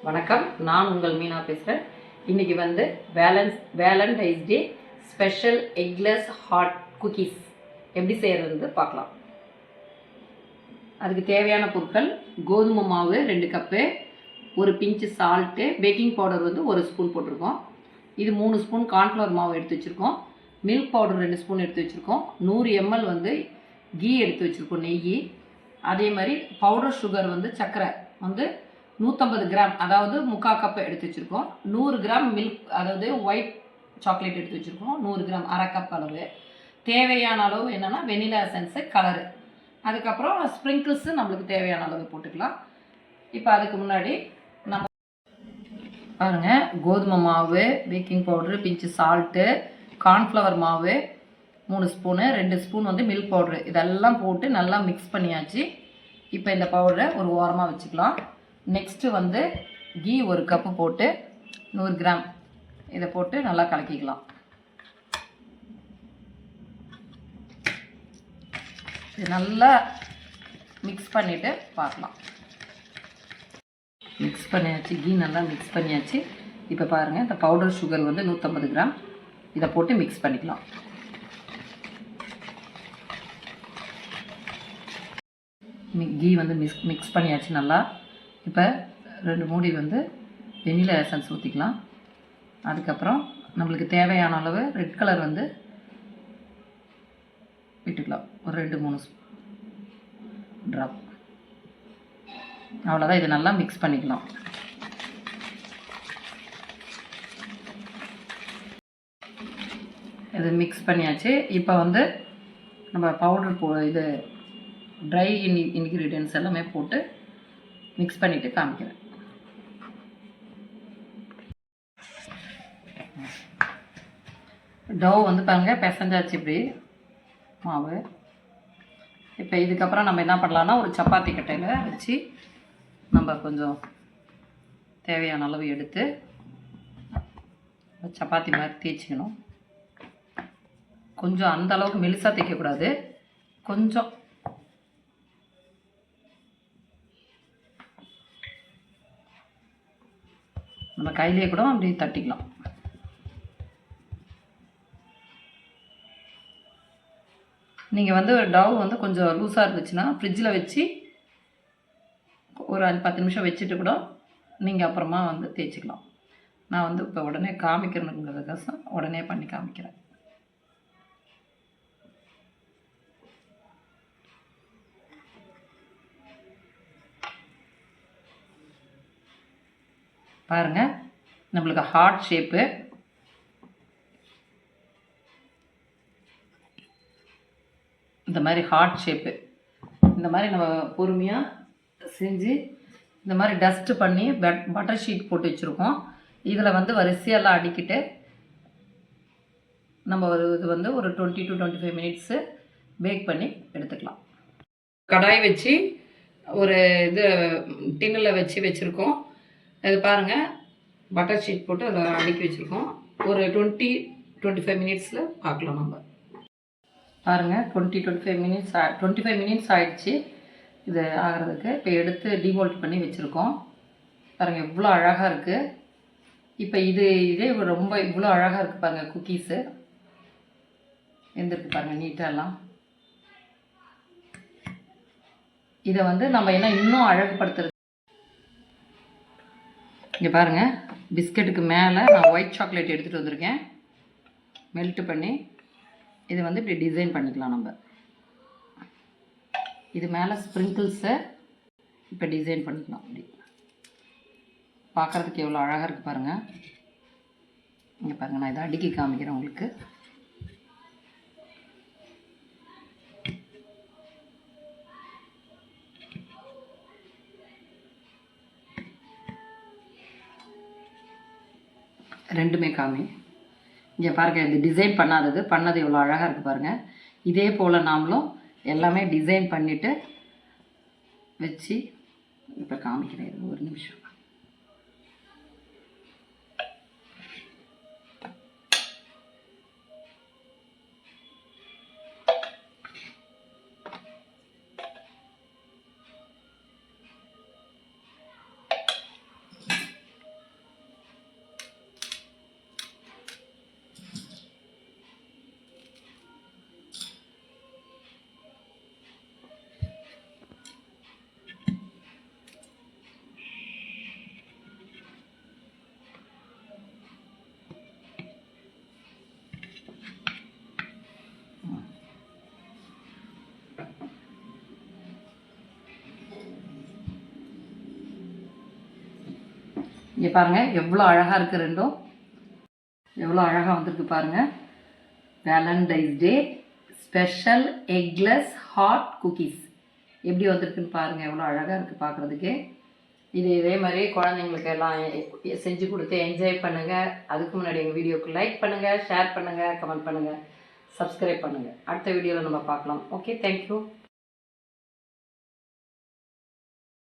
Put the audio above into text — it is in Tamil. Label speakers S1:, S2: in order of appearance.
S1: வணக்கம், நான் உங்கள் மீனா பேசுகிறேன். இன்றைக்கி வந்து Valentine's day special eggless hot cookies எப்படி செய்கிறது பார்க்கலாம். அதுக்கு தேவையான பொருட்கள்: கோதுமை மாவு 2 கப்பு, ஒரு பிஞ்சு சால்ட்டு, பேக்கிங் பவுடர் வந்து 1 ஸ்பூன் போட்டிருக்கோம். இது 3 ஸ்பூன் கார்ன்ஃப்ளவர் மாவு எடுத்து வச்சுருக்கோம். மில்க் பவுடர் 2 ஸ்பூன் எடுத்து வச்சுருக்கோம். 100 ml வந்து கீ எடுத்து வச்சுருக்கோம், நெய். அதே மாதிரி பவுடர் சுகர் வந்து சர்க்கரை வந்து 150 கிராம், அதாவது 3/4 கப் எடுத்து வச்சுருக்கோம். 100 கிராம் மில்க், அதாவது ஒயிட் சாக்லேட் எடுத்து வச்சுருக்கோம். 100 கிராம், அரை கப் அளவு. தேவையான அளவு என்னென்னா வெனிலா எசன்ஸு, கலரு, அதுக்கப்புறம் ஸ்ப்ரிங்கிள்ஸு நம்மளுக்கு தேவையான அளவு போட்டுக்கலாம். இப்போ அதுக்கு முன்னாடி நம்ம பாருங்கள், கோதுமை மாவு, பேக்கிங் பவுட்ரு, பிஞ்சு சால்ட்டு, கார்ன்ஃப்ளவர் மாவு 3 ஸ்பூனு, 2 ஸ்பூன் வந்து மில்க் பவுட்ரு, இதெல்லாம் போட்டு நல்லா மிக்ஸ் பண்ணியாச்சு. இப்போ இந்த பவுடரை ஒரு ஓரமாக வச்சுக்கலாம். நெக்ஸ்ட்டு வந்து கீ 1 கப்பு போட்டு 100 கிராம் இதை போட்டு நல்லா கலக்கிக்கலாம். இது நல்லா மிக்ஸ் பண்ணிவிட்டு பார்க்கலாம். மிக்ஸ் பண்ணியாச்சு, கீ நல்லா மிக்ஸ் பண்ணியாச்சு. இப்போ பாருங்கள், இந்த பவுடர் சுகர் வந்து 150 கிராம், இதை போட்டு மிக்ஸ் பண்ணிக்கலாம். கீ வந்து மிக்ஸ் பண்ணியாச்சு நல்லா. இப்போ 2 மூடி வந்து வெனிலா எசன்ஸ் ஊற்றிக்கலாம். அதுக்கப்புறம் நம்மளுக்கு தேவையான அளவு ரெட் கலர் வந்து விட்டுக்கலாம், ஒரு 2-3 ட்ராப். அவ்வளோதான். இது நல்லா மிக்ஸ் பண்ணிக்கலாம். இது மிக்ஸ் பண்ணியாச்சு. இப்போ வந்து நம்ம பவுடர் இது ட்ரை இன்க்ரீடியன்ட்ஸ் எல்லாமே போட்டு மிக்ஸ் பண்ணிவிட்டு காமிக்கிறேன். டவ் வந்து பாருங்கள், பிசைஞ்சாச்சு இப்படி மாவு. இப்போ இதுக்கப்புறம் நம்ம என்ன பண்ணலான்னா, ஒரு சப்பாத்தி கட்டையில் வச்சு நம்ம கொஞ்சம் தேவையான அளவு எடுத்து சப்பாத்தி மாதிரி தேய்ச்சிக்கணும். கொஞ்சம் அந்த அளவுக்கு மெலிசாக தேய்க்கக்கூடாது, கொஞ்சம் நம்ம கையிலே கூட அப்படி தட்டிக்கலாம். நீங்கள் வந்து டவ் வந்து கொஞ்சம் லூஸாக இருந்துச்சுன்னா ஃப்ரிட்ஜில் வச்சு ஒரு 10 நிமிஷம் வச்சுட்டு கூட நீங்கள் அப்புறமா வந்து தேய்ச்சிக்கலாம். நான் வந்து இப்போ உடனே காமிக்கிறேனுங்கிறதுக்கோசம் உடனே பண்ணி காமிக்கிறேன். பாருங்கள், நம்மளுக்கு ஹார்ட் ஷேப்பு, இந்த மாதிரி ஹார்ட் ஷேப்பு, இந்த மாதிரி நம்ம பொறுமையாக செஞ்சு இந்த மாதிரி டஸ்ட்டு பண்ணி பட்டர் ஷீட் போட்டு வச்சுருக்கோம். இதில் வந்து வரிசையெல்லாம் அடிக்கிட்டு நம்ம இது வந்து ஒரு 20 to 25 மினிட்ஸு பேக் பண்ணி எடுத்துக்கலாம். கடாய் வச்சு ஒரு இது டின்னில் வச்சுருக்கோம். இது பாருங்கள், பட்டர் ஷீட் போட்டு அதில் அடுக்கி வச்சுருக்கோம். ஒரு 20-25 மினிட்ஸில் பார்க்கலாம். நம்ம பாருங்கள், 25 மினிட்ஸ் ஆகிடுச்சு இது ஆகிறதுக்கு. இப்போ எடுத்து டிமோல்ட் பண்ணி வச்சுருக்கோம். பாருங்கள், எவ்வளோ அழகாக இருக்குது. இப்போ இதே ரொம்ப இவ்வளோ அழகாக இருக்குது பாருங்கள். குக்கீஸு எந்திருக்கு பாருங்கள், நீட்டாலாம். இதை வந்து நம்ம இன்னும் அழகுபடுத்துறது. இங்கே பாருங்கள், பிஸ்கட்டுக்கு மேலே நான் ஒயிட் சாக்லேட் எடுத்துகிட்டு வந்திருக்கேன், மெல்ட்டு பண்ணி. இது வந்து இப்படி டிசைன் பண்ணிக்கலாம். நம்ம இது மேலே ஸ்ப்ரிங்கிள்ஸை இப்போ டிசைன் பண்ணிக்கலாம். அப்படி பார்க்குறதுக்கு எவ்வளோ அழகாக இருக்குது பாருங்கள். இங்கே பாருங்கள், நான் இதை அடுக்கி காமிக்கிறேன் உங்களுக்கு. ரெண்டுமே காமி. இங்கே பாருங்கள், இது டிசைன் பண்ணது எவ்வளோ அழகாக இருக்குது பாருங்கள். இதே போல் நாமளும் எல்லாமே டிசைன் பண்ணிவிட்டு வச்சு இப்போ காமிக்கிறேன். இது ஒரு நிமிஷம். இங்கே பாருங்கள் எவ்வளோ அழகாக இருக்குது ரெண்டும், எவ்வளோ அழகாக வந்திருக்கு பாருங்கள். Valentine's day special eggless hot cookies எப்படி வந்திருக்குன்னு பாருங்கள், எவ்வளோ அழகாக இருக்குது பார்க்குறதுக்கு. இதே மாதிரி குழந்தைங்களுக்கு எல்லாம் செஞ்சு கொடுத்து என்ஜாய் பண்ணுங்கள். அதுக்கு முன்னாடி எங்கள் வீடியோக்கு லைக் பண்ணுங்கள், ஷேர் பண்ணுங்கள், கமெண்ட் பண்ணுங்கள், சப்ஸ்கிரைப் பண்ணுங்கள். அடுத்த வீடியோவில் நம்ம பார்க்கலாம். Okay, thank you.